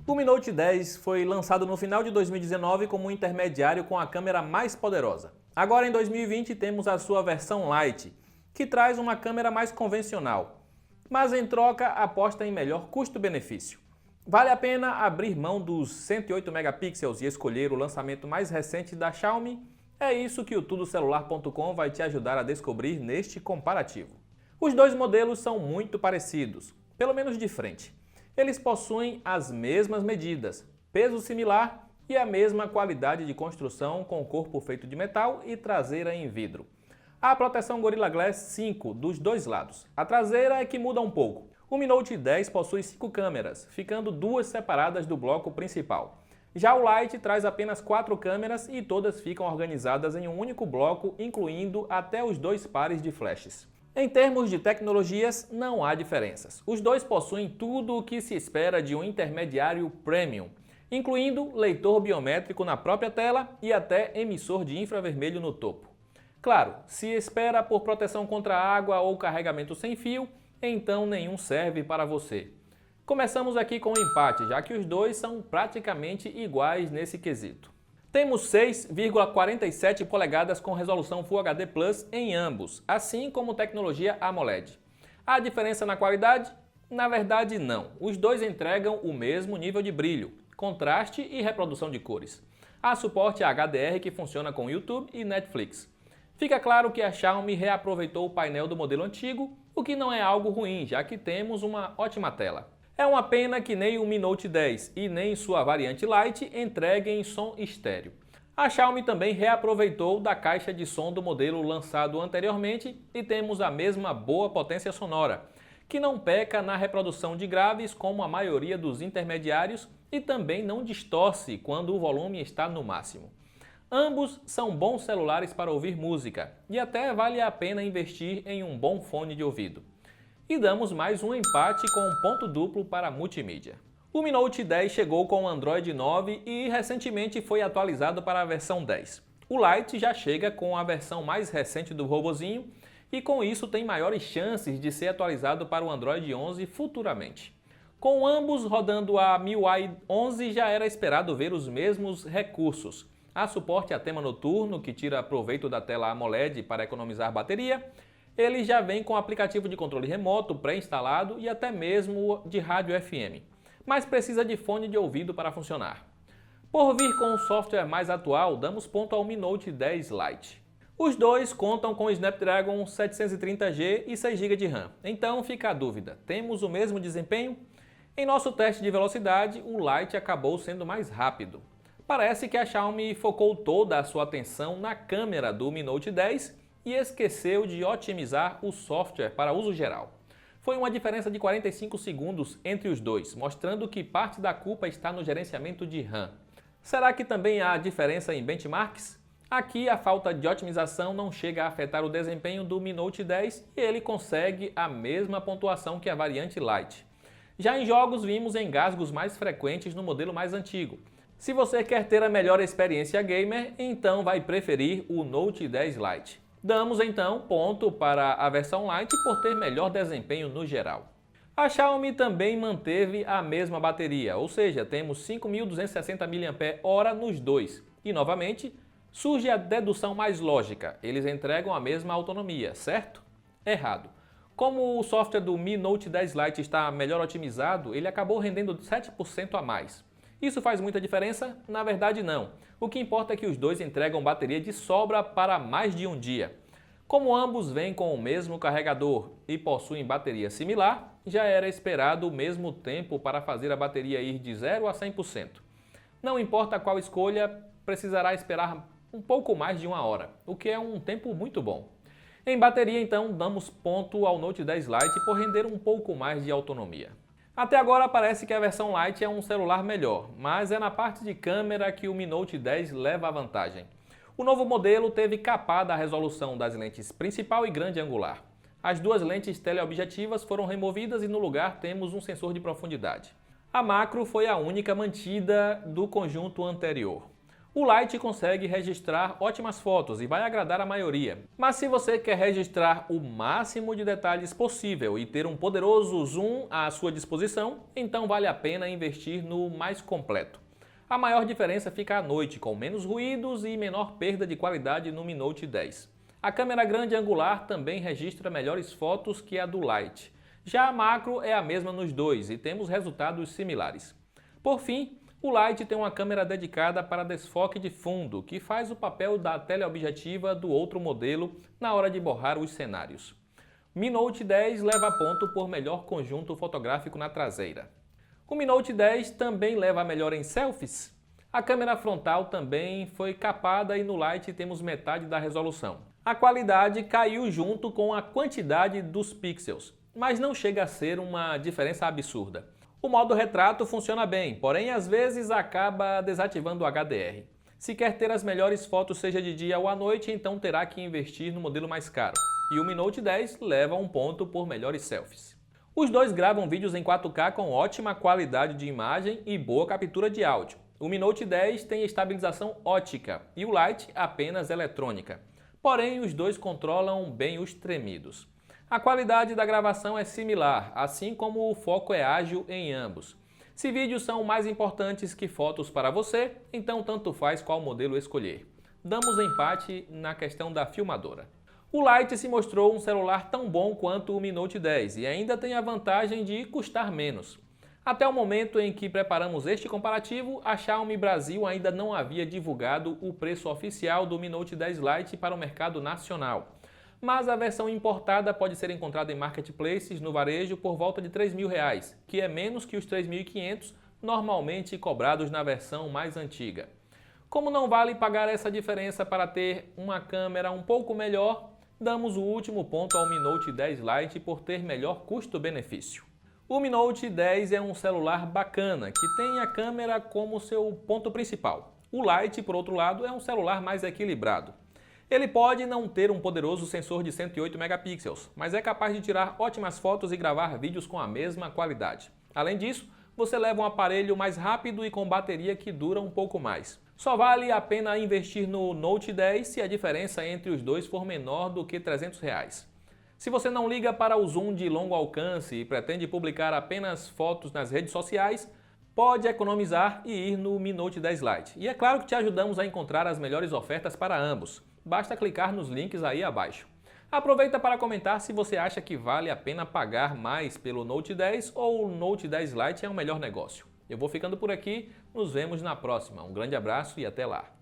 O Mi Note 10 foi lançado no final de 2019 como um intermediário com a câmera mais poderosa. Agora em 2020 temos a sua versão Lite, que traz uma câmera mais convencional, mas em troca aposta em melhor custo-benefício. Vale a pena abrir mão dos 108 megapixels e escolher o lançamento mais recente da Xiaomi? É isso que o tudocelular.com vai te ajudar a descobrir neste comparativo. Os dois modelos são muito parecidos, pelo menos de frente. Eles possuem as mesmas medidas, peso similar e a mesma qualidade de construção com corpo feito de metal e traseira em vidro. A proteção Gorilla Glass 5 dos dois lados. A traseira é que muda um pouco. O Mi Note 10 possui 5 câmeras, ficando 2 separadas do bloco principal. Já o Lite traz apenas 4 câmeras e todas ficam organizadas em um único bloco, incluindo até os 2 pares de flashes. Em termos de tecnologias, não há diferenças. Os dois possuem tudo o que se espera de um intermediário premium, incluindo leitor biométrico na própria tela e até emissor de infravermelho no topo. Claro, se espera por proteção contra água ou carregamento sem fio, então nenhum serve para você. Começamos aqui com um empate, já que os dois são praticamente iguais nesse quesito. Temos 6,47 polegadas com resolução Full HD Plus em ambos, assim como tecnologia AMOLED. Há diferença na qualidade? Na verdade não. Os dois entregam o mesmo nível de brilho, contraste e reprodução de cores. Há suporte a HDR que funciona com YouTube e Netflix. Fica claro que a Xiaomi reaproveitou o painel do modelo antigo, o que não é algo ruim, já que temos uma ótima tela. É uma pena que nem o Mi Note 10 e nem sua variante Lite entreguem som estéreo. A Xiaomi também reaproveitou da caixa de som do modelo lançado anteriormente e temos a mesma boa potência sonora, que não peca na reprodução de graves como a maioria dos intermediários e também não distorce quando o volume está no máximo. Ambos são bons celulares para ouvir música e até vale a pena investir em um bom fone de ouvido. E damos mais um empate com um ponto duplo para a multimídia. O Mi Note 10 chegou com o Android 9 e recentemente foi atualizado para a versão 10. O Lite já chega com a versão mais recente do robozinho e com isso tem maiores chances de ser atualizado para o Android 11 futuramente. Com ambos rodando a MIUI 11 já era esperado ver os mesmos recursos. Há suporte a tema noturno que tira proveito da tela AMOLED para economizar bateria. Ele já vem com aplicativo de controle remoto pré-instalado e até mesmo de rádio FM, mas precisa de fone de ouvido para funcionar. Por vir com um software mais atual, damos ponto ao Mi Note 10 Lite. Os dois contam com Snapdragon 730G e 6 GB de RAM, então fica a dúvida, temos o mesmo desempenho? Em nosso teste de velocidade, o Lite acabou sendo mais rápido. Parece que a Xiaomi focou toda a sua atenção na câmera do Mi Note 10 e esqueceu de otimizar o software para uso geral. Foi uma diferença de 45 segundos entre os dois, mostrando que parte da culpa está no gerenciamento de RAM. Será que também há diferença em benchmarks? Aqui a falta de otimização não chega a afetar o desempenho do Mi Note 10 e ele consegue a mesma pontuação que a variante Lite. Já em jogos vimos engasgos mais frequentes no modelo mais antigo. Se você quer ter a melhor experiência gamer, então vai preferir o Note 10 Lite. Damos então ponto para a versão Lite por ter melhor desempenho no geral. A Xiaomi também manteve a mesma bateria, ou seja, temos 5.260 mAh nos dois. E novamente, surge a dedução mais lógica, eles entregam a mesma autonomia, certo? Errado. Como o software do Mi Note 10 Lite está melhor otimizado, ele acabou rendendo 7% a mais. Isso faz muita diferença? Na verdade não. O que importa é que os dois entregam bateria de sobra para mais de um dia. Como ambos vêm com o mesmo carregador e possuem bateria similar, já era esperado o mesmo tempo para fazer a bateria ir de 0 a 100%. Não importa qual escolha, precisará esperar um pouco mais de 1 hora, o que é um tempo muito bom. Em bateria, então, damos ponto ao Note 10 Lite por render um pouco mais de autonomia. Até agora parece que a versão Lite é um celular melhor, mas é na parte de câmera que o Mi Note 10 leva a vantagem. O novo modelo teve capada a resolução das lentes principal e grande angular. As duas lentes teleobjetivas foram removidas e no lugar temos um sensor de profundidade. A macro foi a única mantida do conjunto anterior. O Lite consegue registrar ótimas fotos e vai agradar a maioria. Mas se você quer registrar o máximo de detalhes possível e ter um poderoso zoom à sua disposição, então vale a pena investir no mais completo. A maior diferença fica à noite, com menos ruídos e menor perda de qualidade no Mi Note 10. A câmera grande angular também registra melhores fotos que a do Lite. Já a macro é a mesma nos dois e temos resultados similares. Por fim, o Lite tem uma câmera dedicada para desfoque de fundo, que faz o papel da teleobjetiva do outro modelo na hora de borrar os cenários. Mi Note 10 leva ponto por melhor conjunto fotográfico na traseira. O Mi Note 10 também leva a melhor em selfies. A câmera frontal também foi capada e no Lite temos metade da resolução. A qualidade caiu junto com a quantidade dos pixels, mas não chega a ser uma diferença absurda. O modo retrato funciona bem, porém às vezes acaba desativando o HDR. Se quer ter as melhores fotos seja de dia ou à noite, então terá que investir no modelo mais caro. E o Mi Note 10 leva um ponto por melhores selfies. Os dois gravam vídeos em 4K com ótima qualidade de imagem e boa captura de áudio. O Mi Note 10 tem estabilização ótica e o Lite apenas eletrônica. Porém, os dois controlam bem os tremidos. A qualidade da gravação é similar, assim como o foco é ágil em ambos. Se vídeos são mais importantes que fotos para você, então tanto faz qual modelo escolher. Damos empate na questão da filmadora. O Lite se mostrou um celular tão bom quanto o Mi Note 10 e ainda tem a vantagem de custar menos. Até o momento em que preparamos este comparativo, a Xiaomi Brasil ainda não havia divulgado o preço oficial do Mi Note 10 Lite para o mercado nacional. Mas a versão importada pode ser encontrada em marketplaces no varejo por volta de R$ 3.000, que é menos que os R$ 3.500 normalmente cobrados na versão mais antiga. Como não vale pagar essa diferença para ter uma câmera um pouco melhor, damos o último ponto ao Mi Note 10 Lite por ter melhor custo-benefício. O Mi Note 10 é um celular bacana, que tem a câmera como seu ponto principal. O Lite, por outro lado, é um celular mais equilibrado. Ele pode não ter um poderoso sensor de 108 megapixels, mas é capaz de tirar ótimas fotos e gravar vídeos com a mesma qualidade. Além disso, você leva um aparelho mais rápido e com bateria que dura um pouco mais. Só vale a pena investir no Note 10 se a diferença entre os dois for menor do que R$ 300. Se você não liga para o zoom de longo alcance e pretende publicar apenas fotos nas redes sociais, pode economizar e ir no Mi Note 10 Lite. E é claro que te ajudamos a encontrar as melhores ofertas para ambos. Basta clicar nos links aí abaixo. Aproveita para comentar se você acha que vale a pena pagar mais pelo Note 10 ou o Note 10 Lite é o melhor negócio. Eu vou ficando por aqui, nos vemos na próxima. Um grande abraço e até lá!